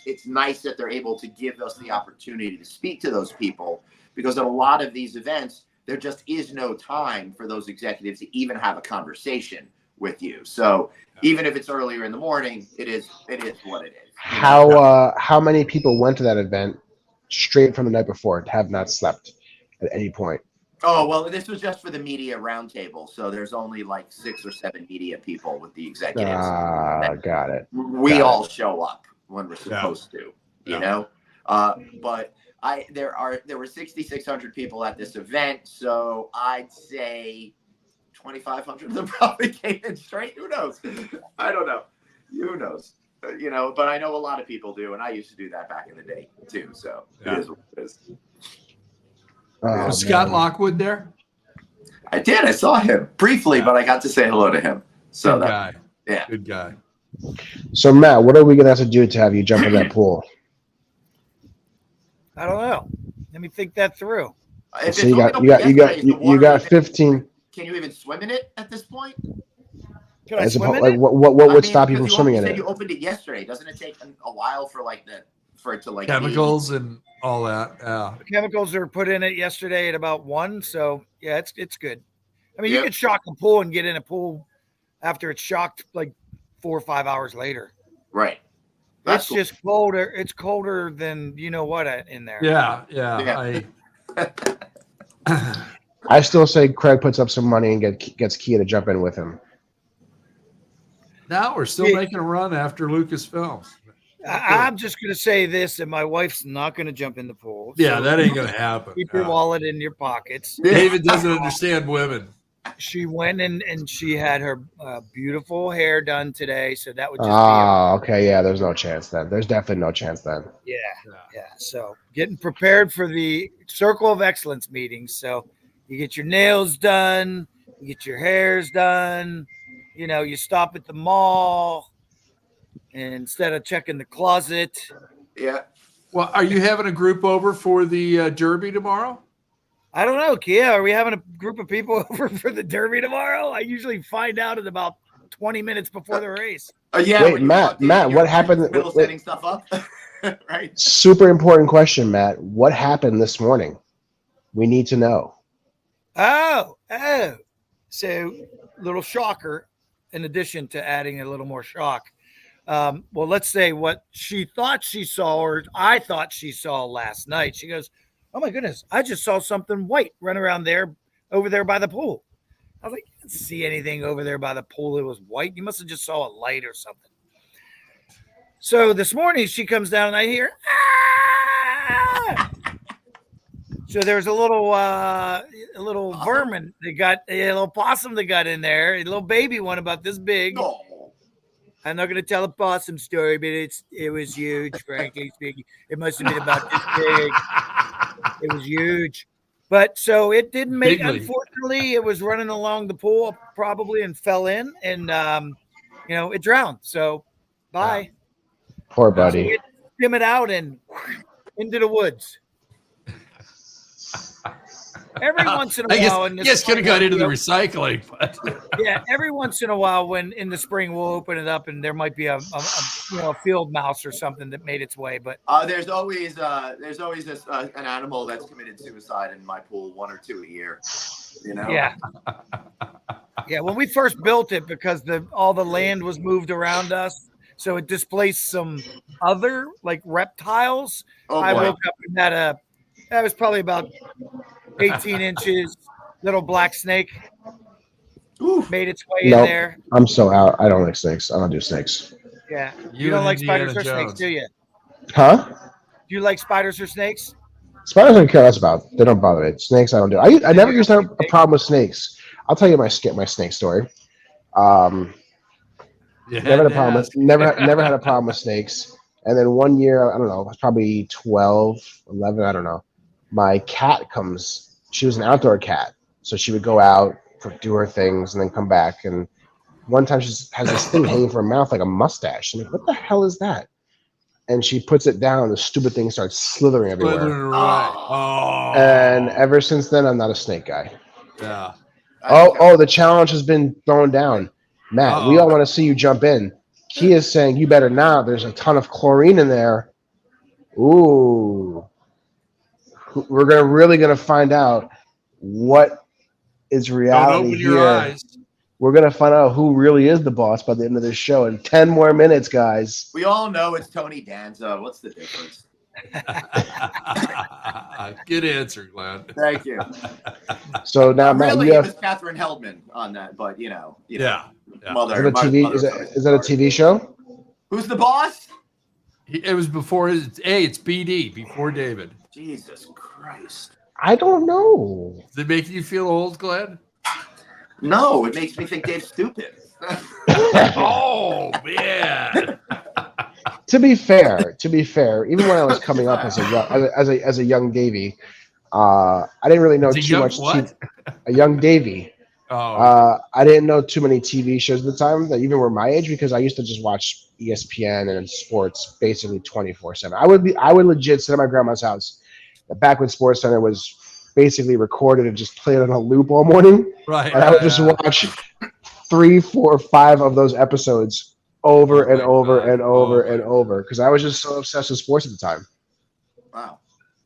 It's nice that they're able to give us the opportunity to speak to those people, because at a lot of these events, there just is no time for those executives to even have a conversation with you. So even if it's earlier in the morning, it is what it is. How many people went to that event straight from the night before and have not slept at any point? Oh, well, this was just for the media roundtable. So there's only like 6 or 7 media people with the executives. Got it. We all show up when we're supposed to, you know? But there were 6,600 people at this event. So I'd say 2,500 of them probably came in straight. Who knows? I don't know. Who knows? You know, but I know a lot of people do. And I used to do that back in the day too. So it is what it is. Was Scott Lockwood there? I did. I saw him briefly, but I got to say hello to him. So Good guy. Yeah. Good guy. So Matt, what are we gonna have to do to have you jump in that pool? I don't know. Let me think that through. So you got 15. Can you even swim in it at this point? Can I swim in it? What would stop you from swimming in it? You opened it yesterday. Doesn't it take a while for it to chemicals and all that? Yeah. The chemicals are put in it yesterday at about 1. So yeah, it's good. I mean, you could shock a pool and get in a pool after it's shocked like 4 or 5 hours later. Right. It's just colder. It's colder than you know what in there. Yeah. I still say Craig puts up some money and gets Kia to jump in with him. Now we're still making a run after Lucasfilms. I'm just going to say this, and my wife's not going to jump in the pool. Yeah, that ain't going to happen. Keep your wallet in your pockets. David doesn't understand women. She went and she had her beautiful hair done today, so that would just be okay. Yeah, there's no chance then. There's definitely no chance then. Yeah. So getting prepared for the Circle of Excellence meetings. So you get your nails done, you get your hairs done, you know, you stop at the mall and instead of checking the closet. Yeah. Well, are you having a group over for the Derby tomorrow? I don't know, Kia. Are we having a group of people over for the Derby tomorrow? I usually find out at about 20 minutes before the race. Yeah. Wait, Matt, what happened? Setting stuff up, right? Super important question, Matt. What happened this morning? We need to know. Oh. So, little shocker. In addition to adding a little more shock. Well, let's say what she thought she saw, or I thought she saw last night. She goes, "Oh my goodness, I just saw something white run around there, over there by the pool." I was like, "I didn't see anything over there by the pool. It was white. You must have just saw a light or something." So this morning she comes down and I hear, "Ah!" So there's a little vermin that got a little possum that got in there, a little baby one about this big. Oh. I'm not going to tell a possum story, but it was huge, frankly speaking. It must have been about this big. It was huge. But so it didn't make, unfortunately, it was running along the pool probably and fell in and, it drowned. So bye. Poor buddy. So skim it out and into the woods. Every once in a while, yes, could have got into the recycling, but yeah, every once in a while, when in the spring we'll open it up and there might be a field mouse or something that made its way. But there's always this an animal that's committed suicide in my pool, 1 or 2 a year. You know. Yeah. Yeah. When we first built it, because all the land was moved around us, so it displaced some other like reptiles. I woke up and had that was probably about 18 inches, little black snake. Oof. Made its way in there. I'm so out. I don't like snakes. I don't do snakes. Yeah. You don't like spiders or snakes, do you? Huh? Do you like spiders or snakes? Spiders I don't care less about. They don't bother me. Snakes I don't do. I never used to have a problem with snakes. I'll tell you my snake story. Never had a problem with never had a problem with snakes. And then one year, I don't know, I was probably 12, 11, I don't know. My cat comes. She was an outdoor cat, so she would go out, do her things, and then come back. And one time she has this thing hanging from her mouth like a mustache. I'm like, what the hell is that? And she puts it down, and the stupid thing starts slithering everywhere. Oh. And ever since then, I'm not a snake guy. Yeah. Oh, the challenge has been thrown down. Matt, we all want to see you jump in. Kia's saying you better not. There's a ton of chlorine in there. Ooh. We're really gonna find out what is reality Don't open here. your eyes. We're gonna find out who really is the boss by the end of this show in 10 more minutes, guys. We all know it's Tony Danza. What's the difference? Good answer, Glenn. Thank you. So now, Matt, Really, you it have was Catherine Heldman on that, but Yeah. mother. is that a TV? Is that a TV show? Who's the boss? It was before it's BD, before David. Jesus Christ. I don't know. Does it make you feel old, Glenn? No, it makes me think Dave's stupid. Oh, man. To be fair, even when I was coming up as a young Davy, I didn't really know too much. A young Davy. Oh, I didn't know too many TV shows at the time that even were my age because I used to just watch ESPN and sports basically 24/7. I would legit sit at my grandma's house back when Sports Center was basically recorded and just played on a loop all morning. right. And I would just watch 3, 4, 5 of those episodes over and over and over and over because I was just so obsessed with sports at the time. Wow.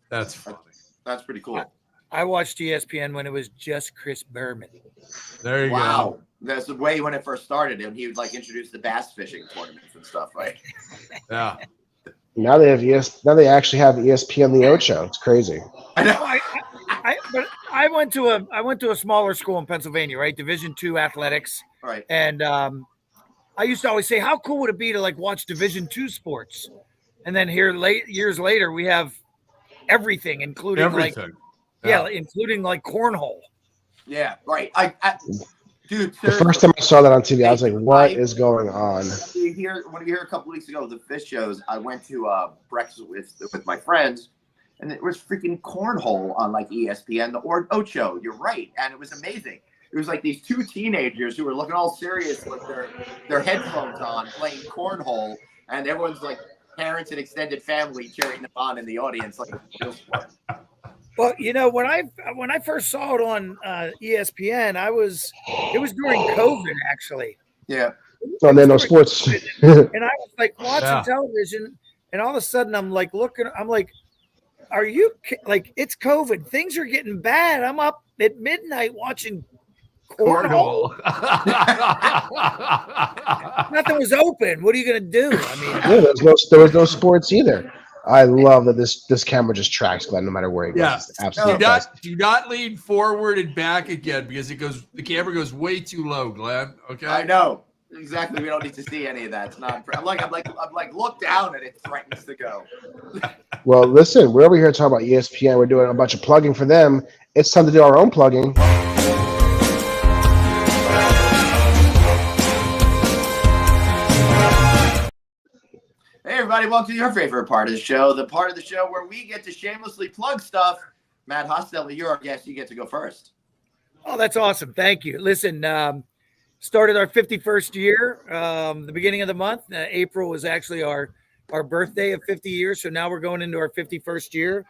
That's funny. That's pretty cool. I watched ESPN when it was just Chris Berman. There you Wow. go. That's the way when it first started, and he would introduce the bass fishing tournaments and stuff, right? Yeah. Now they have Now they actually have ESPN The Ocho. It's crazy. I know. But I went to a smaller school in Pennsylvania, right? Division II athletics. Right. And I used to always say, how cool would it be to watch Division II sports? And then years later, we have everything, including Everything. including cornhole. Yeah. Right. Dude, The first time I saw that on TV, I was like, "What is going on?" When you hear a couple weeks ago the fish shows, I went to breakfast with my friends, and it was freaking cornhole on ESPN, the Ocho. You're right, and it was amazing. It was these two teenagers who were looking all serious with their headphones on, playing cornhole, and everyone's parents and extended family cheering them on in the audience. Well, when I first saw it on ESPN, it was during COVID actually. Yeah. Oh, no sports. And I was watching television, and all of a sudden I'm looking. I'm like, "Are you it's COVID? Things are getting bad." I'm up at midnight watching cornhole. Nothing was open. What are you gonna do? I mean, there was no sports either. I love that this camera just tracks Glenn no matter where he goes. Yeah. It's absolutely Do not lean forward and back again because the camera goes way too low, Glenn. Okay. I know. Exactly. We don't need to see any of that. It's not. I'm like look down and it threatens to go. Well, listen, we're over here talking about ESPN. We're doing a bunch of plugging for them. It's time to do our own plugging. Hey, everybody, welcome to your favorite part of the show, the part of the show where we get to shamelessly plug stuff. Matt Hostetler, you're our guest. You get to go first. Oh, that's awesome. Thank you. Listen, started our 51st year, the beginning of the month. April was actually our birthday of 50 years. So now we're going into our 51st year.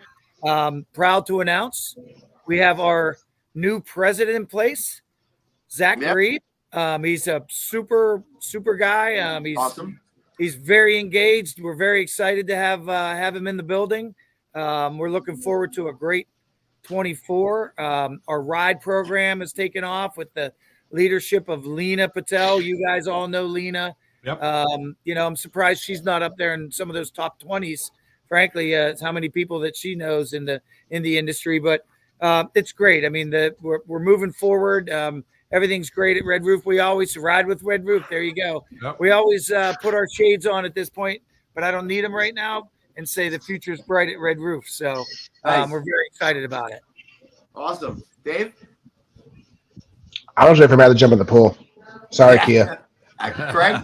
Proud to announce we have our new president in place, Zach Reed. He's a super guy. He's awesome. He's very engaged. We're very excited to have him in the building. We're looking forward to a great 24. Our ride program has taken off with the leadership of Lena Patel. You guys all know Lena. Yep. I'm surprised she's not up there in some of those top 20s. Frankly, it's how many people that she knows in the industry. But it's great. I mean, we're moving forward. Everything's great at Red Roof. We always ride with Red Roof. There you go. Yep. We always put our shades on at this point, but I don't need them right now, and say the future is bright at Red Roof. So nice. We're very excited about it. Awesome. Dave? I was ready for Matt to jump in the pool. Sorry, Kia. Craig?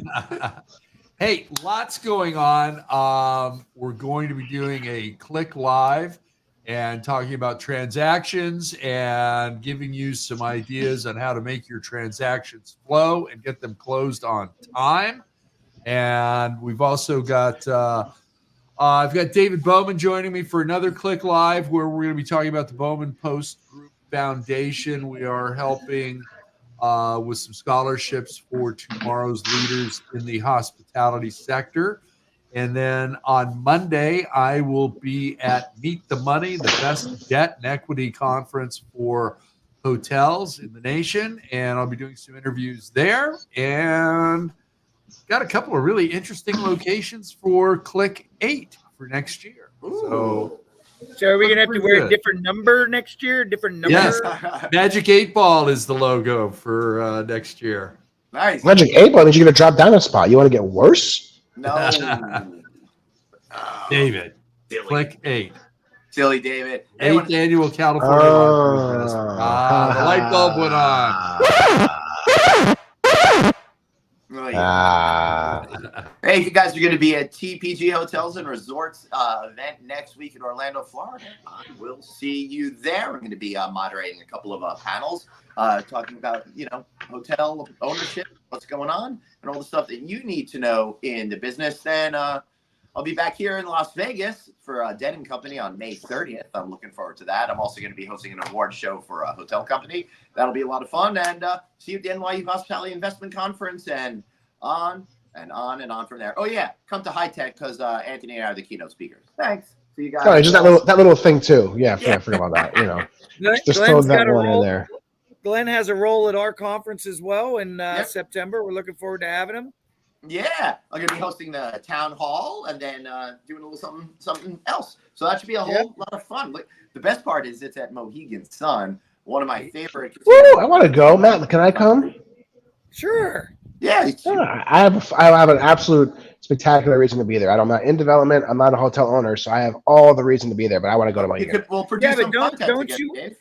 Hey, lots going on. We're going to be doing a Click Live and talking about transactions and giving you some ideas on how to make your transactions flow and get them closed on time. And we've also got I've got David Bowman joining me for another Click Live where we're going to be talking about the Bowman Post Group Foundation. We are helping with some scholarships for tomorrow's leaders in the hospitality sector. And then on Monday, I will be at Meet the Money, the best debt and equity conference for hotels in the nation, and I'll be doing some interviews there. And got a couple of really interesting locations for Click 8 for next year. So are we gonna have to wear good. a different number next year? Different number? Yes, Magic 8 Ball is the logo for next year. Nice. Magic 8 Ball means you're gonna drop down a spot. You want to get worse? No. David, Silly. Click 8. Silly David. 8th annual California Laundry Fest. The light bulb went on. Oh, yeah. Hey, if you guys are going to be at TPG Hotels and Resorts event next week in Orlando, Florida, I will see you there. I'm going to be moderating a couple of panels talking about, hotel ownership, what's going on, and all the stuff that you need to know in the business. Then I'll be back here in Las Vegas for Dead & Company on May 30th. I'm looking forward to that. I'm also going to be hosting an award show for a hotel company. That'll be a lot of fun. And see you at the NYU Hospitality Investment Conference and on and on and on from there. Oh, yeah. Come to High Tech because Anthony and I are the keynote speakers. Thanks. See you guys. Oh, just that little thing too. Yeah, I forgot about that. Just throw that one in there. Glenn has a role at our conference as well in September. We're looking forward to having him. Yeah, I'm going to be hosting the town hall and then doing a little something else. So that should be a whole lot of fun. Like, the best part is it's at Mohegan Sun, one of my favorite. Woo, I want to go, Matt. Can I come? Sure. Yeah, I have an absolute spectacular reason to be there. I'm not in development. I'm not a hotel owner, so I have all the reason to be there. But I want to go to Mohegan. We'll produce some content don't together, you? Dave.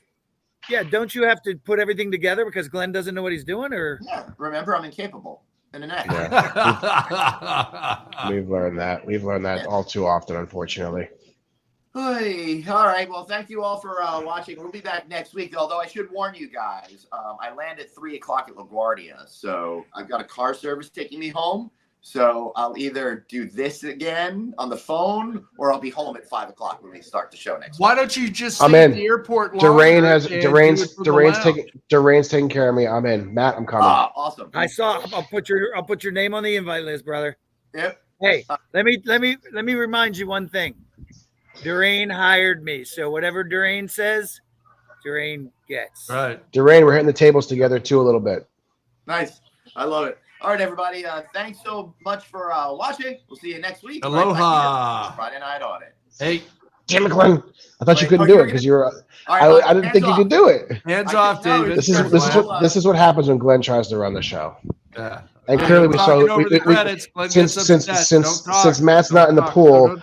Yeah, don't you have to put everything together because Glenn doesn't know what he's doing? Or Remember, I'm incapable. Yeah. We've learned that all too often, unfortunately. Hey, all right. Well, thank you all for watching. We'll be back next week. Although I should warn you guys, I land at 3:00 at LaGuardia, so I've got a car service taking me home. So I'll either do this again on the phone, or I'll be home at 5:00 when we start the show next. Why don't you just I'm stay in at the airport? Durain's taking care of me. I'm in. Matt, I'm coming. Awesome. I'll put your name on the invite list, brother. Yep. Hey, let me remind you one thing. Durain hired me, so whatever Durain says, Durain gets. Right. Durain, we're hitting the tables together too a little bit. Nice. I love it. All right, everybody. Thanks so much for watching. We'll see you next week. Aloha. Friday Night Audit. Hey. Damn it, Glenn. I thought you couldn't do it because you were. I didn't think you could do it. Hands off, David. This is what happens when Glenn tries to run the show. Yeah. And clearly we saw since Matt's not in the pool.